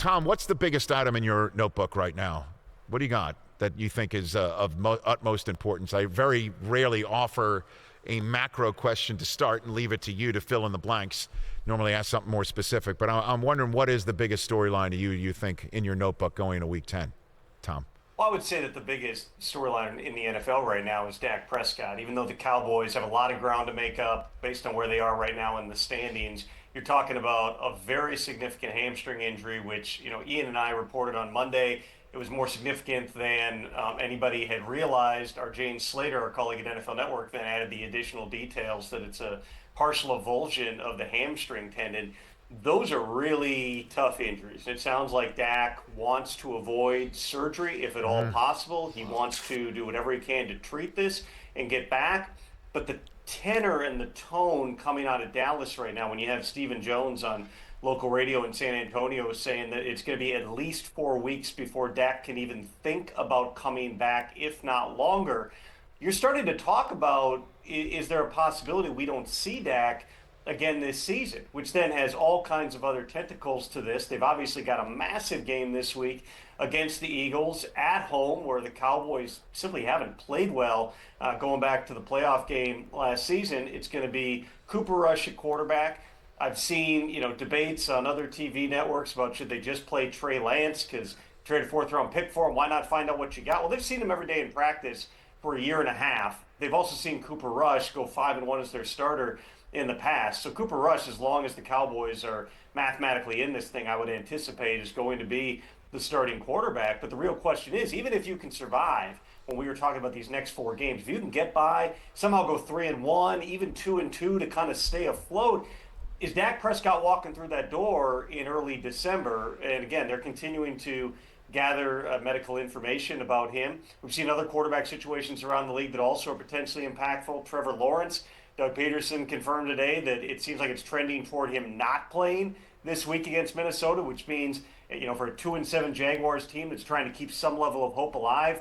Tom, what's the biggest item in your notebook right now? What do you got that you think is of utmost importance? I very rarely offer a macro question to start and leave it to you to fill in the blanks. Normally ask something more specific, but I'm wondering what is the biggest storyline to you think in your notebook going into Week 10, Tom? Well, I would say that the biggest storyline in the NFL right now is Dak Prescott. Even though the Cowboys have a lot of ground to make up based on where they are right now in the standings, you're talking about a very significant hamstring injury, which, Ian and I reported on Monday. It was more significant than anybody had realized. Our Jane Slater, our colleague at NFL Network, then added the additional details that it's a partial avulsion of the hamstring tendon. Those are really tough injuries. It sounds like Dak wants to avoid surgery if at all possible. He wants to do whatever he can to treat this and get back. But the tenor and the tone coming out of Dallas right now, when you have Stephen Jones on local radio in San Antonio saying that it's going to be at least 4 weeks before Dak can even think about coming back, if not longer, you're starting to talk about, is there a possibility we don't see Dak again this season, which then has all kinds of other tentacles to this. They've obviously got a massive game this week against the Eagles at home, where the Cowboys simply haven't played well going back to the playoff game last season. It's going to be Cooper Rush at quarterback. I've seen, debates on other TV networks about should they just play Trey Lance because trade a fourth-round pick for him. Why not find out what you got? Well, they've seen him every day in practice for a year and a half. They've also seen Cooper Rush go 5-1 as their starter in the past. So Cooper Rush, as long as the Cowboys are mathematically in this thing, I would anticipate is going to be the starting quarterback. But the real question is, even if you can survive, when we were talking about these next 4 games, if you can get by, somehow go 3-1, even 2-2 to kind of stay afloat, is Dak Prescott walking through that door in early December? And again, they're continuing to gather medical information about him. We've seen other quarterback situations around the league that also are potentially impactful. Trevor Lawrence, Doug Peterson confirmed today that it seems like it's trending toward him not playing this week against Minnesota, which means, for a 2-7 Jaguars team that's trying to keep some level of hope alive,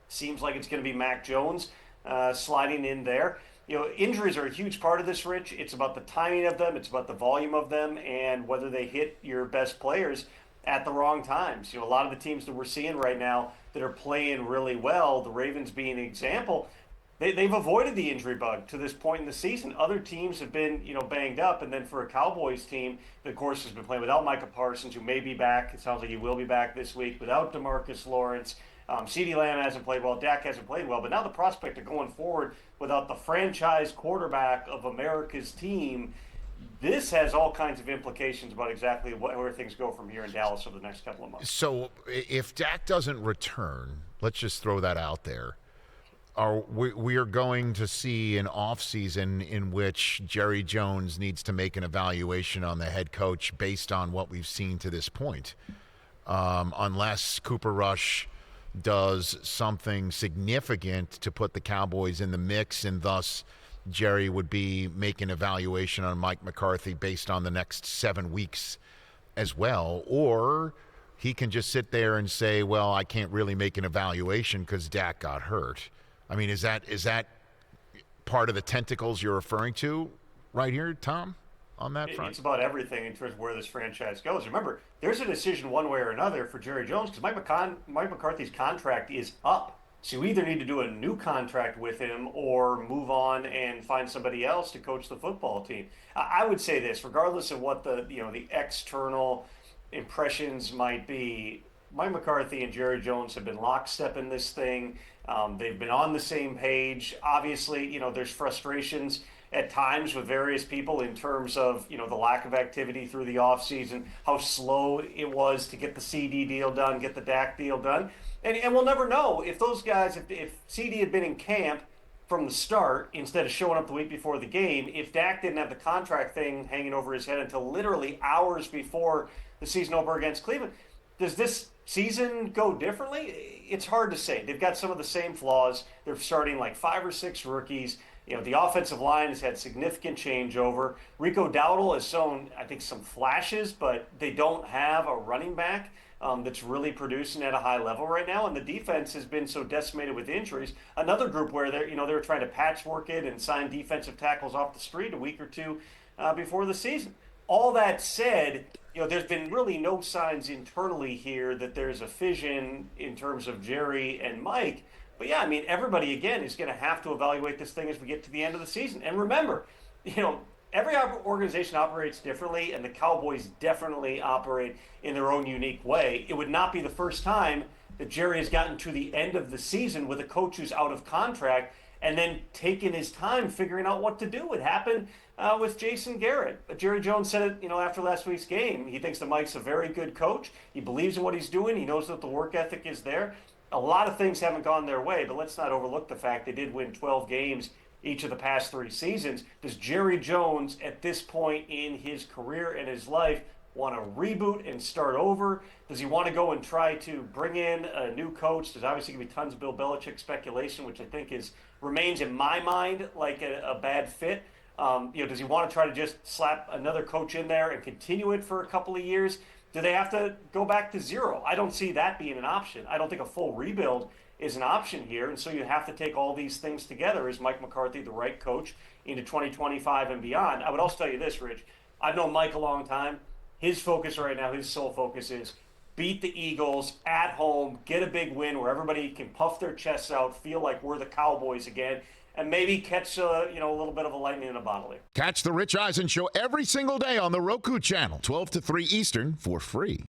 seems like it's going to be Mac Jones sliding in there. Injuries are a huge part of this, Rich. It's about the timing of them, it's about the volume of them, and whether they hit your best players at the wrong times. A lot of the teams that we're seeing right now that are playing really well, the Ravens being an example, they've avoided the injury bug to this point in the season. Other teams have been, banged up, and then for a Cowboys team that, of course, has been playing without Micah Parsons, who may be back. It sounds like he will be back this week. Without DeMarcus Lawrence, CeeDee Lamb hasn't played well. Dak hasn't played well. But now the prospect of going forward without the franchise quarterback of America's team, this has all kinds of implications about exactly where things go from here in Dallas over the next couple of months. So if Dak doesn't return, let's just throw that out there. We are going to see an offseason in which Jerry Jones needs to make an evaluation on the head coach based on what we've seen to this point. Unless Cooper Rush does something significant to put the Cowboys in the mix, and thus Jerry would be making an evaluation on Mike McCarthy based on the next 7 weeks as well. Or he can just sit there and say, well, I can't really make an evaluation because Dak got hurt. I mean, is that part of the tentacles you're referring to right here, Tom, on that front? It's about everything in terms of where this franchise goes. Remember, there's a decision one way or another for Jerry Jones because Mike McCarthy's contract is up. So you either need to do a new contract with him or move on and find somebody else to coach the football team. I would say this, regardless of what the external impressions might be, Mike McCarthy and Jerry Jones have been lockstep in this thing. They've been on the same page. Obviously, there's frustrations at times with various people in terms of, the lack of activity through the offseason, how slow it was to get the CD deal done, get the Dak deal done. And we'll never know if those guys, if CD had been in camp from the start instead of showing up the week before the game, if Dak didn't have the contract thing hanging over his head until literally hours before the season opener against Cleveland, does this season go differently? It's hard to say. They've got some of the same flaws. They're starting like 5 or 6 rookies. The offensive line has had significant changeover. Rico Dowdle has shown, I think, some flashes, but they don't have a running back that's really producing at a high level right now. And the defense has been so decimated with injuries. Another group where they were trying to patchwork it and sign defensive tackles off the street a week or two before the season. All that said, there's been really no signs internally here that there's a fission in terms of Jerry and Mike. But yeah, I mean, everybody again is going to have to evaluate this thing as we get to the end of the season. And remember, every organization operates differently, and the Cowboys definitely operate in their own unique way. It would not be the first time that Jerry has gotten to the end of the season with a coach who's out of contract and then taking his time figuring out what to do. It happened with Jason Garrett. Jerry Jones said it, after last week's game. He thinks that Mike's a very good coach. He believes in what he's doing. He knows that the work ethic is there. A lot of things haven't gone their way, but let's not overlook the fact they did win 12 games each of the past 3 seasons. Does Jerry Jones, at this point in his career and his life, want to reboot and start over? Does he want to go and try to bring in a new coach? There's obviously going to be tons of Bill Belichick speculation, which I think remains in my mind like a bad fit. Does he want to try to just slap another coach in there and continue it for a couple of years? Do they have to go back to zero? I don't see that being an option. I don't think a full rebuild is an option here, and so you have to take all these things together. Is Mike McCarthy the right coach into 2025 and beyond? I would also tell you this, Rich. I've known Mike a long time. His focus right now, his sole focus is beat the Eagles at home, get a big win where everybody can puff their chests out, feel like we're the Cowboys again, and maybe catch a little bit of a lightning in a bottle here. Catch the Rich Eisen Show every single day on the Roku Channel, 12 to 3 Eastern, for free.